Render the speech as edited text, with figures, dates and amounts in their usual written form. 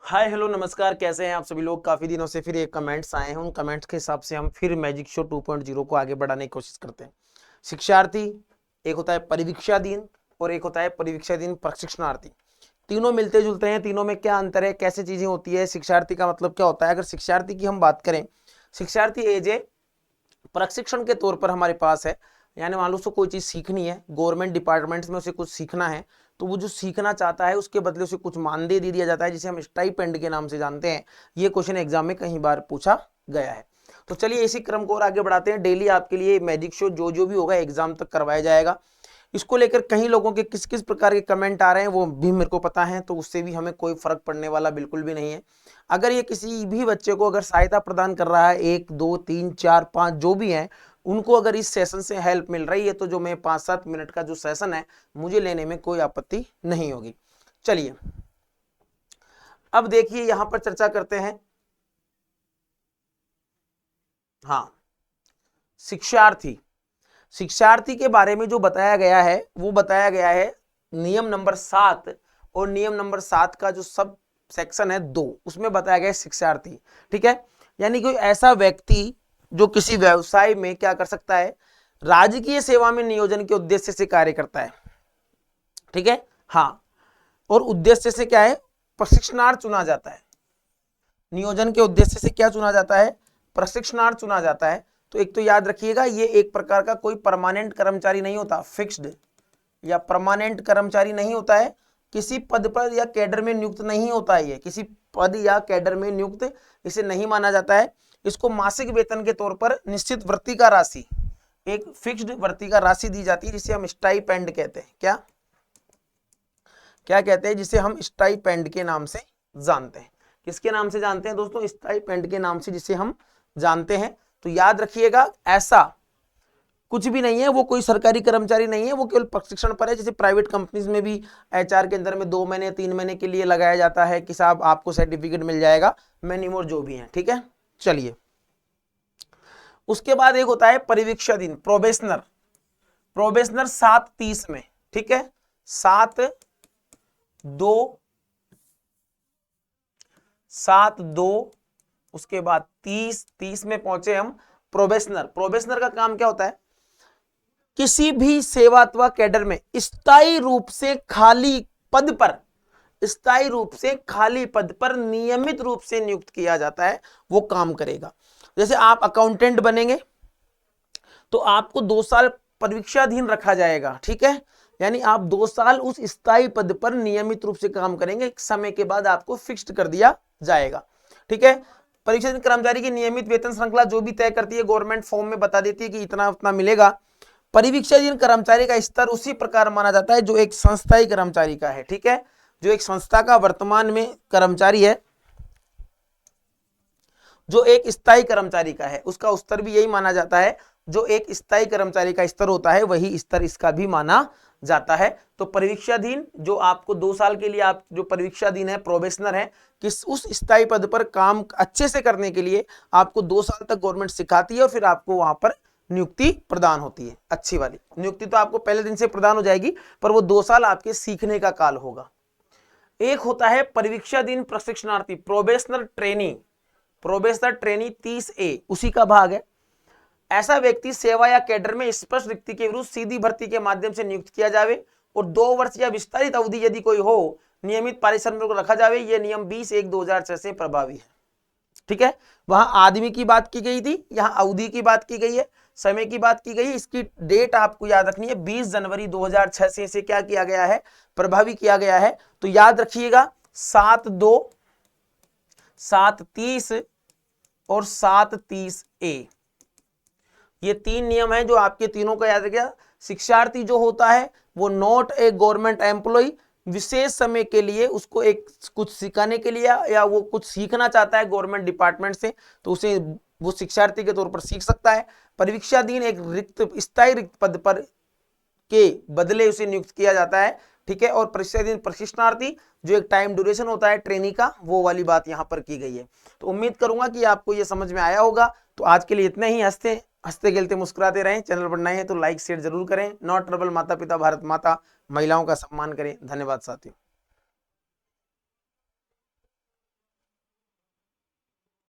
Hi hello नमस्कार, कैसे हैं आप सभी लोग। काफी दिनों से फिर एक कमेंट्स आए हैं, उन कमेंट्स के हिसाब से हम फिर मैजिक शो 2.0 को आगे बढ़ाने की कोशिश करते हैं। शिक्षार्थी, एक होता है परीक्षाधीन और एक होता है परीक्षाधीन प्रशिक्षणार्थी। तीनों मिलते जुलते हैं, तीनों में क्या अंतर है, कैसे चीजें होती है, शिक्षार्थी का मतलब क्या होता है। अगर शिक्षार्थी की हम बात करें, शिक्षार्थी एज ए प्रशिक्षण के तौर पर हमारे पास है, यानी मान लो उसको कोई चीज सीखनी है, गवर्नमेंट डिपार्टमेंट्स में उसे कुछ सीखना है, तो वो जो सीखना चाहता है उसके बदले उसे कुछ मानदेय दे दिया जाता है, जिसे हम स्टाइपेंड के नाम से जानते हैं। ये क्वेश्चन एग्जाम में कई बार पूछा गया है। तो चलिए इसी क्रम को और आगे बढ़ाते हैं। डेली आपके लिए मैजिक शो जो भी होगा एग्जाम तक करवाया जाएगा। इसको लेकर कई लोगों के किस किस प्रकार के कमेंट आ रहे हैं वो भी मेरे को पता है, तो उससे भी हमें कोई फर्क पड़ने वाला बिल्कुल भी नहीं है। अगर ये किसी भी बच्चे को अगर सहायता प्रदान कर रहा है, 1 2 3 4 5 जो भी हैं, उनको अगर इस सेशन से हेल्प मिल रही है, तो जो मैं 5-7 मिनट का जो सेशन है मुझे लेने में कोई आपत्ति नहीं होगी। चलिए अब देखिए यहां पर चर्चा करते हैं। हाँ, शिक्षार्थी, शिक्षार्थी के बारे में जो बताया गया है वो बताया गया है नियम नंबर 7, और नियम नंबर 7 का जो सब सेक्शन है 2, उसमें बताया गया है शिक्षार्थी। ठीक है, यानी कोई ऐसा व्यक्ति जो किसी व्यवसाय में क्या कर सकता है, राजकीय सेवा में नियोजन के उद्देश्य से कार्य करता है। ठीक है, हाँ, और उद्देश्य से क्या है, प्रशिक्षणार्थ चुना जाता है। नियोजन के उद्देश्य से क्या चुना जाता है, प्रशिक्षणार्थ चुना जाता है। तो एक तो याद रखिएगा, ये एक प्रकार का कोई परमानेंट कर्मचारी नहीं होता, फिक्स्ड या परमानेंट कर्मचारी नहीं होता है, किसी पद पर या कैडर में नियुक्त नहीं होता है। ये किसी पद या कैडर में नियुक्त इसे नहीं माना जाता है। इसको मासिक वेतन के तौर पर निश्चित वृत्ति का राशि, एक फिक्स्ड वृत्ति का राशि दी जाती है, जिसे हम स्टाइपेंड कहते हैं। क्या क्या कहते हैं, जिसे हम स्टाइपेंड के नाम से जानते हैं। किसके नाम से जानते हैं दोस्तों, स्टाइपेंड के नाम से जिसे हम जानते हैं। तो याद रखिएगा, ऐसा कुछ भी नहीं है, वो कोई सरकारी कर्मचारी नहीं है, वो केवल प्रशिक्षण पर है। जैसे प्राइवेट कंपनीज में भी एचआर के अंदर में 2 महीने 3 महीने के लिए लगाया जाता है कि साहब आपको सर्टिफिकेट मिल जाएगा, मैन्यूमोर जो भी है। ठीक है, चलिए उसके बाद एक होता है परिवीक्षाधीन, प्रोबेशनर। प्रोबेशनर 7:30 में, ठीक है, 7-2 उसके बाद 30 में पहुंचे हम। प्रोबेशनर, प्रोबेशनर का काम क्या होता है, किसी भी सेवा अथवा कैडर में स्थायी रूप से खाली पद पर, स्थायी रूप से खाली पद पर नियमित रूप से नियुक्त किया जाता है, वो काम करेगा। जैसे आप अकाउंटेंट बनेंगे तो आपको 2 साल परीक्षाधीन रखा जाएगा। ठीक है, यानी आप 2 साल उस स्थायी पद पर नियमित रूप से काम करेंगे, एक समय के बाद आपको फिक्स्ड कर दिया जाएगा। ठीक है, परीक्षाधीन कर्मचारी की नियमित वेतन श्रृंखला जो भी तय करती है गवर्नमेंट फॉर्म में बता देती है कि इतना उतना मिलेगा। परिवीक्षाधीन कर्मचारी का स्तर उसी प्रकार माना जाता है जो एक संस्थाई कर्मचारी का है। ठीक है, जो एक संस्था का वर्तमान में कर्मचारी है, जो एक स्थायी कर्मचारी का है, उसका स्तर भी यही माना जाता है। जो एक स्थायी कर्मचारी का स्तर होता है वही स्तर इसका भी माना जाता है। तो परीक्षाधीन जो आपको 2 साल के लिए आप जो परीक्षाधीन है, प्रोबेशनर है, किस उस स्थायी पद पर काम अच्छे से करने के लिए आपको 2 साल तक गवर्नमेंट सिखाती है और फिर आपको वहां पर नियुक्ति प्रदान होती है। अच्छी वाली नियुक्ति तो आपको पहले दिन से प्रदान हो जाएगी, पर वो 2 साल आपके सीखने का काल होगा। एक होता है परीक्षाधीन प्रशिक्षणार्थी, probationer trainee. Probationer trainee 30A उसी का भाग है। ऐसा व्यक्ति सेवा या कैडर में स्पष्ट रिक्ति के विरुद्ध सीधी भर्ती के माध्यम से नियुक्त किया जावे और 2 वर्ष या विस्तारित अवधि यदि कोई हो नियमित पारिश्रमिक को रखा जावे। यह नियम 20/1/2006 से प्रभावी है। ठीक है, वहां आदमी की बात की गई थी, यहां अवधि की बात की गई है, समय की बात की गई है। इसकी डेट आपको याद रखनी है, 20 जनवरी 2006 से इसे क्या किया गया है, प्रभावी किया गया है। तो याद रखिएगा 7-2, 7:30 और 7:30A, ये 3 नियम है जो आपके तीनों का याद रखिएगा। शिक्षार्थी जो होता है वो नॉट ए गवर्नमेंट एम्प्लॉय, विशेष समय के लिए उसको एक कुछ सिखाने के लिए या वो कुछ सीखना चाहता है गवर्नमेंट डिपार्टमेंट से, तो उसे वो शिक्षार्थी के तौर पर सीख सकता है। परीक्षाधीन एक रिक्त स्थायी रिक्त पद पर के बदले उसे नियुक्त किया जाता है। ठीक है, और परीक्षाधीन प्रशिक्षणार्थी जो एक टाइम ड्यूरेशन होता है ट्रेनी का, वो वाली बात यहाँ पर की गई है। तो उम्मीद करूंगा कि आपको ये समझ में आया होगा। तो आज के लिए इतना ही। हंसते खेलते मुस्कुराते रहें। चैनल पर नए हैं तो लाइक शेयर जरूर करें। नॉट ट्रबल, माता पिता भारत माता, महिलाओं का सम्मान करें। धन्यवाद साथियों।